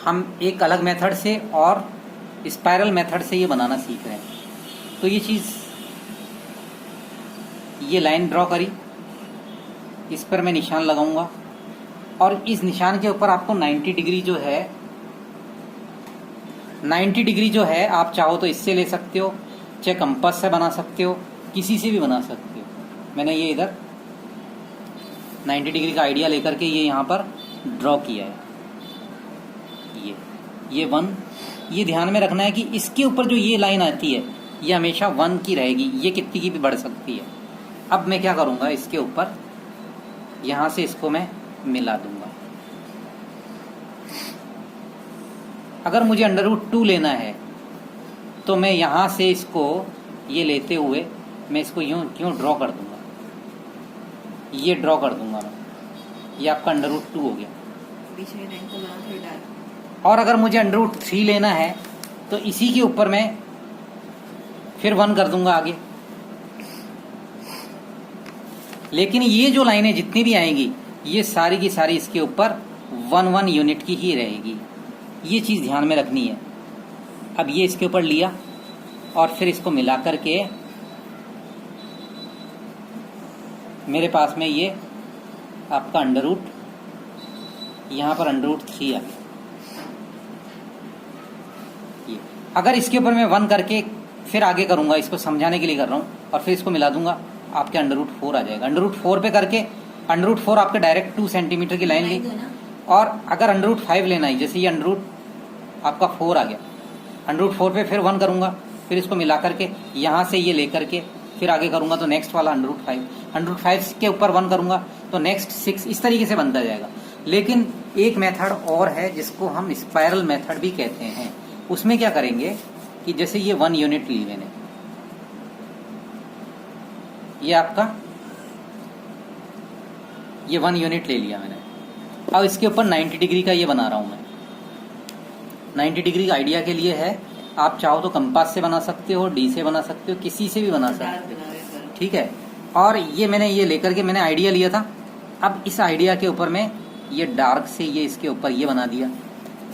हम एक अलग मेथड से और स्पाइरल मेथड से ये बनाना सीख रहे हैं। तो ये चीज़, ये लाइन ड्रॉ करी, इस पर मैं निशान लगाऊंगा और इस निशान के ऊपर आपको 90 डिग्री जो है, 90 डिग्री जो है आप चाहो तो इससे ले सकते हो, चाहे कंपास से बना सकते हो, किसी से भी बना सकते हो। मैंने ये इधर 90 डिग्री का आइडिया लेकर के ये यहाँ पर ड्रॉ किया है। ये 1, ये ध्यान में रखना है कि इसके ऊपर जो ये लाइन आती है ये हमेशा 1 की रहेगी, ये कितनी की भी बढ़ सकती है। अब मैं क्या करूँगा, इसके ऊपर यहाँ से इसको मैं मिला दूंगा। अगर मुझे √2 लेना है तो मैं यहाँ से इसको ये लेते हुए मैं इसको यूं क्यों ड्रॉ कर दूंगा, ये ड्रॉ कर दूंगा मैं, ये आपका √2 हो गया। और अगर मुझे √3 लेना है तो इसी के ऊपर मैं फिर 1 कर दूंगा आगे। लेकिन ये जो लाइनें जितनी भी आएंगी ये सारी की सारी इसके ऊपर 1 यूनिट की ही रहेगी, ये चीज़ ध्यान में रखनी है। अब ये इसके ऊपर लिया और फिर इसको मिला करके मेरे पास में ये आपका यहाँ पर √3 आ गया। ये अगर इसके ऊपर मैं 1 करके फिर आगे करूँगा, इसको समझाने के लिए कर रहा हूँ, और फिर इसको मिला दूंगा, आपके √4 आ जाएगा। √4 पे करके √4 आपके डायरेक्ट 2 सेंटीमीटर की लाइन ली। और अगर √5 लेना है, जैसे ये आपका 4 आ गया, √4 पे फिर 1 करूँगा, फिर इसको मिला करके यहाँ से ये लेकर के फिर आगे करूँगा तो नेक्स्ट वाला √5 के ऊपर 1 करूँगा तो नेक्स्ट 6, इस तरीके से बनता जाएगा। लेकिन एक मेथड और है जिसको हम स्पाइरल मेथड भी कहते हैं। उसमें क्या करेंगे कि जैसे ये 1 यूनिट ली मैंने, ये आपका ये 1 यूनिट ले लिया मैंने। अब इसके ऊपर 90 डिग्री का ये बना रहा हूं मैं। 90 डिग्री का आइडिया के लिए है, आप चाहो तो कंपास से बना सकते हो, डी से बना सकते हो, किसी से भी बना सकते हो, ठीक है। और ये मैंने ये लेकर के मैंने आइडिया लिया था। अब इस आइडिया के ऊपर मैं ये डार्क से ये इसके ऊपर ये बना दिया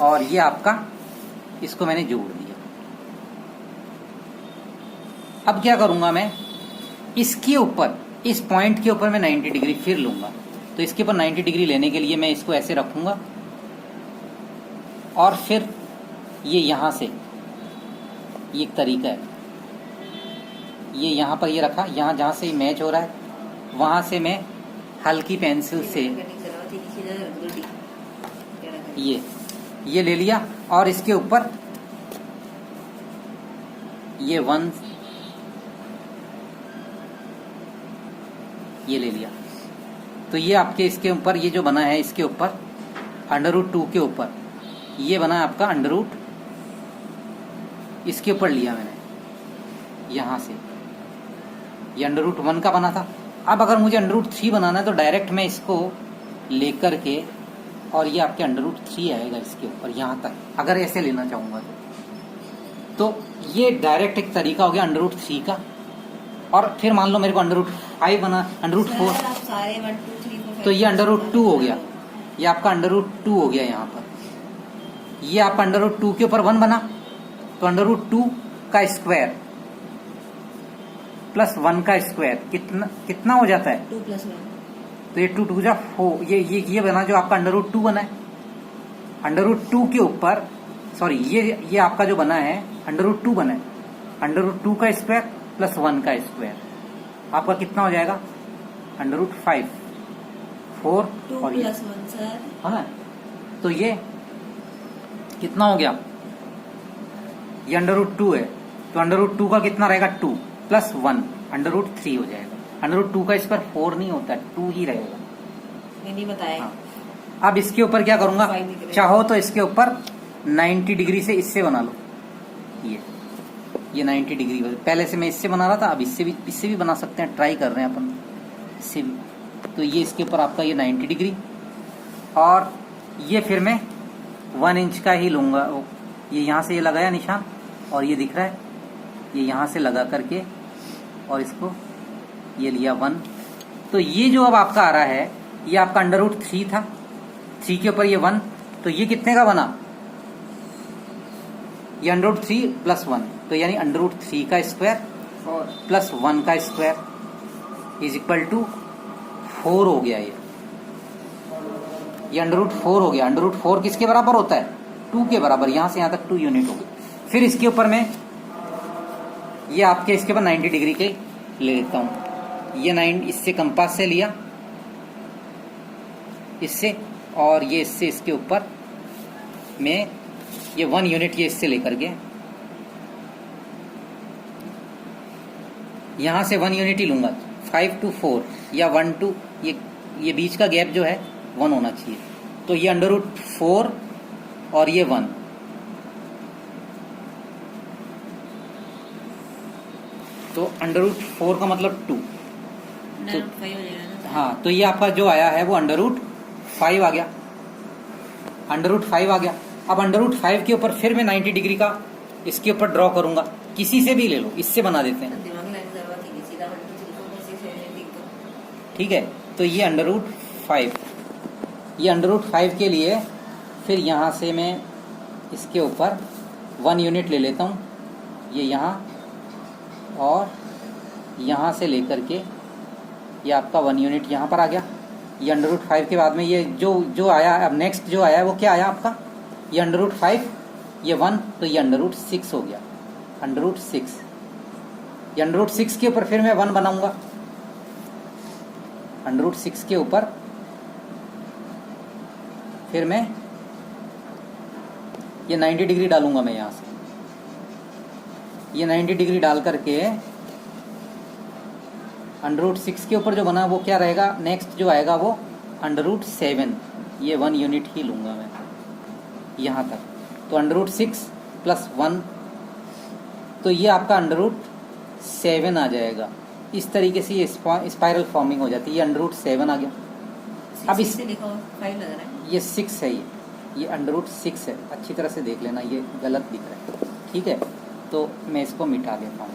और ये आपका इसको मैंने जोड़ दिया। अब क्या करूंगा मैं, इसके ऊपर इस पॉइंट के ऊपर मैं 90 डिग्री फिर लूंगा। तो इसके ऊपर 90 डिग्री लेने के लिए मैं इसको ऐसे रखूंगा और फिर ये यहाँ से, ये एक तरीका है, ये यहाँ पर ये रखा, यहाँ जहाँ से मैच हो रहा है वहाँ से मैं हल्की पेंसिल से ये ले लिया और इसके ऊपर ये 1 ये ले लिया। तो ये आपके इसके ऊपर ये जो बना है, इसके ऊपर √2 के ऊपर ये बना आपका इसके ऊपर लिया मैंने यहाँ से, ये √1 का बना था। अब अगर मुझे √3 बनाना है तो डायरेक्ट मैं इसको लेकर के और ये आपके √3 आएगा इसके ऊपर यहाँ तक, अगर ऐसे लेना चाहूँगा तो ये डायरेक्ट एक तरीका हो गया √3 का। और फिर मान लो मेरे को √5 बना, √4, तो ये √2 हो गया, ये आपका √2 हो गया। यहाँ पर ये आपका √2 के ऊपर 1 बना तो √2 का स्क्वायर प्लस 1 का स्क्वायर कितना हो जाता है, 2 + 1। तो ये 2 2 जा 4, ये बना जो आपका √2 बना है। √2 के ऊपर सॉरी ये आपका जो बना है √2 बना है, √2 का स्क्वायर प्लस 1 का स्क्वायर आपका कितना हो जाएगा, √5, 4 और ये 2 + 1 सर, हाँ। तो ये कितना हो गया, ये √2 है तो √2 का कितना रहेगा, 2 + 1 √3 हो जाएगा। √2 का स्क्वायर 4 नहीं होता, 2 ही रहेगा। मैंने बताया। हाँ। अब इसके ऊपर क्या करूंगा, चाहो तो इसके ऊपर 90 डिग्री से इससे बना लो, ये 90 डिग्री पहले से मैं इससे बना रहा था, अब इससे भी बना सकते हैं, ट्राई कर रहे हैं अपन इससे भी। तो ये इसके ऊपर आपका ये 90 डिग्री और ये फिर मैं 1 इंच का ही लूंगा। ये यहाँ से ये लगाया निशान और ये दिख रहा है, ये यहाँ से लगा करके और इसको ये लिया 1। तो ये जो अब आपका आ रहा है ये आपका √3 था, 3 के ऊपर ये 1, तो ये कितने का बना, ये अंडर रूट 3 प्लस 1, तो यानी अंडर रूट 3 का स्क्वायर 4 प्लस 1 का स्क्वायर इज इक्वल टू 4 हो गया। ये अंडर रूट 4 हो गया। अंडर रूट 4 किसके बराबर होता है? 2 के बराबर। यहां से यहां तक 2 यूनिट हो गई। फिर इसके ऊपर मैं ये आपके इसके ऊपर 90 डिग्री के ले लेता हूं। ये 9 इससे कंपास से लिया, इससे, और ये इससे इसके ऊपर मैं ये 1 यूनिट ये इससे लेकर के यहां से 1 यूनिट ही लूंगा। 5 to 4 या 1 to ये बीच का गैप जो है 1 होना चाहिए। तो ये अंडर रूट 4 और ये 1, तो अंडर रूट 4 का मतलब 2। अंडर रूट 5 हो जाएगा ना। हाँ, तो ये आपका जो आया है वो अंडर रूट 5 आ गया। अंडर रूट 5 आ गया। अब अंडर रूट 5 के ऊपर फिर मैं 90 डिग्री का इसके ऊपर ड्रॉ करूंगा। किसी से भी ले लो, इससे बना देते हैं। दिमाग लाइन जरूरत ही नहीं, सीधा 1 2 3 4 5 6 7 8 लिख दो। ठीक है, तो ये अंडर रूट 5, ये अंडर रूट 5 के लिए फिर यहाँ से मैं इसके ऊपर 1 यूनिट ले लेता हूँ। ये यहाँ और यहाँ से लेकर के ये आपका 1 यूनिट यहाँ पर आ गया। ये अंडर रूट 5 के बाद में ये जो आया, अब नेक्स्ट जो आया है वो क्या आया आपका? ये अंडर रूट 5, ये 1, तो ये अंडर रूट 6 हो गया। अंडर रूट 6, ये अंडर रूट 6 के ऊपर फिर मैं 1 बनाऊंगा। अंडर रूट 6 के ऊपर फिर मैं ये 90 डिग्री डालूंगा मैं यहाँ से। ये 90 डिग्री डाल करके अंडर रूट 6 के ऊपर जो बना वो क्या रहेगा? नेक्स्ट जो आएगा वो अंडर रूट 7, ये 1 यूनिट ही लूंगा मैं यहाँ तक। तो अंडर रूट 6 प्लस 1, तो ये आपका अंडर रूट 7 आ जाएगा। इस तरीके से ये स्पाइरल फॉर्मिंग हो जाती है। ये अंडर रूट 7 आ गया। अब इस लिखा 5 लग रहा है। ये 6 है, ये अंडर रूट 6 है। अच्छी तरह से देख लेना, ये गलत दिख रहा है। ठीक है, तो मैं इसको मिटा देता हूँ।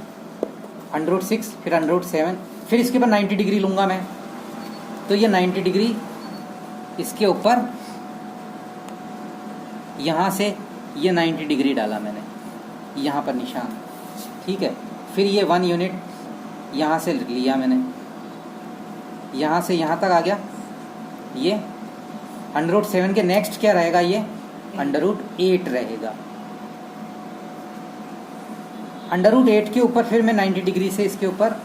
अंडर रूट 6 फिर अंडर रूट 7, फिर इसके ऊपर 90 डिग्री लूंगा मैं। तो ये 90 डिग्री इसके ऊपर यहाँ से ये 90 डिग्री डाला मैंने यहाँ पर निशान। ठीक है, फिर ये 1 यूनिट यहाँ से लिया मैंने, यहाँ से यहाँ तक आ गया। ये अंडर रूट 7 के नेक्स्ट क्या रहेगा? ये अंडर रूट 8 रहेगा। अंडर रूट 8 के ऊपर फिर मैं 90 डिग्री से इसके ऊपर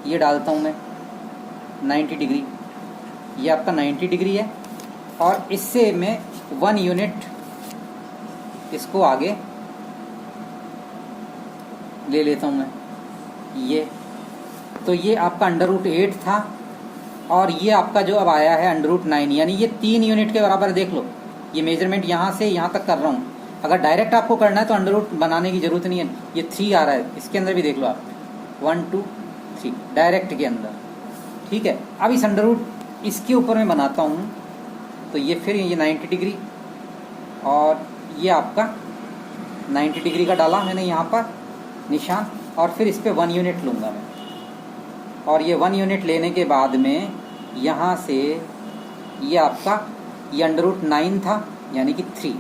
ये डालता हूँ मैं 90 डिग्री। ये आपका 90 डिग्री है, और इससे मैं 1 यूनिट इसको आगे ले लेता हूँ मैं। ये तो ये आपका अंडर रूट 8 था, और ये आपका जो अब आया है अंडर रूट 9, यानी ये 3 यूनिट के बराबर। देख लो, ये मेजरमेंट यहाँ से यहाँ तक कर रहा हूँ। अगर डायरेक्ट आपको करना है तो अंडर रूट बनाने की जरूरत नहीं है। ये 3 आ रहा है, इसके अंदर भी देख लो आप, 1 2 3 डायरेक्ट के अंदर। ठीक है, अब इस अंडर रूट इसके ऊपर मैं बनाता हूँ। तो ये फिर ये 90 डिग्री, और ये आपका 90 डिग्री का डाला मैंने यहाँ पर निशान, और फिर इस पर 1 यूनिट लूँगा मैं। और ये 1 यूनिट लेने के बाद में यहाँ से ये आपका ये अंडर रूट 9 था, यानी कि 3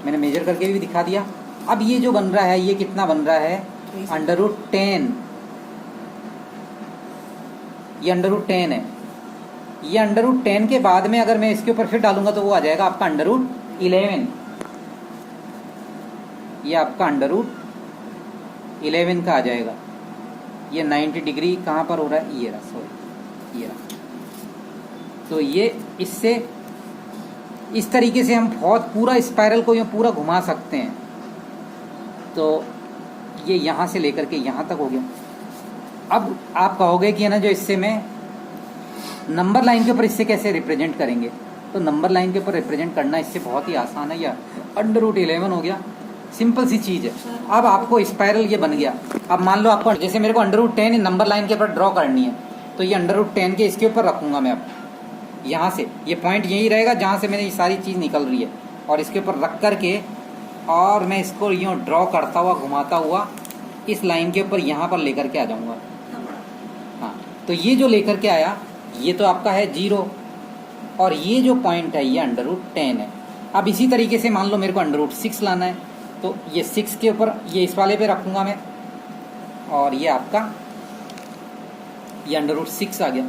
मैंने मेजर करके भी दिखा दिया। अब ये जो बन रहा है ये कितना बन रहा है? Under root 10। ये अंडर रूट 10 है। ये अंडर रूट 10 के बाद में अगर मैं इसके ऊपर फिर डालूंगा तो वो आ जाएगा आपका अंडर रूट 11। ये आपका अंडर रूट 11 का आ जाएगा। ये 90 डिग्री कहाँ पर हो रहा है? ये रहा, सॉरी ये रहा। तो ये इससे इस तरीके से हम बहुत पूरा स्पाइरल को यहाँ पूरा घुमा सकते हैं। तो ये यहाँ से लेकर के यहाँ तक हो गया। अब आप कहोगे कि है ना, जो इससे मैं नंबर लाइन के ऊपर इससे कैसे रिप्रेजेंट करेंगे? तो नंबर लाइन के ऊपर रिप्रेजेंट करना इससे बहुत ही आसान है। या अंडर रूट 11 हो गया, सिंपल सी चीज़ है। अब आपको स्पाइरल ये बन गया। अब मान लो आपको जैसे मेरे को अंडर रूट 10 नंबर लाइन के ऊपर ड्रॉ करनी है, तो ये अंडर रूट 10 के इसके ऊपर रखूंगा मैं। अब यहाँ से ये पॉइंट यही रहेगा जहाँ से मैंने ये सारी चीज़ निकल रही है, और इसके ऊपर रख करके और मैं इसको यूँ ड्रॉ करता हुआ घुमाता हुआ इस लाइन के ऊपर यहाँ पर लेकर के आ जाऊँगा। हाँ, तो ये जो लेकर के आया ये तो आपका है 0, और ये जो पॉइंट है ये अंडर रूट 10 है। अब इसी तरीके से मान लो मेरे को अंडर रूट 6 लाना है, तो ये 6 के ऊपर ये इस वाले पे रखूँगा मैं, और ये आपका ये अंडर रूट 6 आ गया।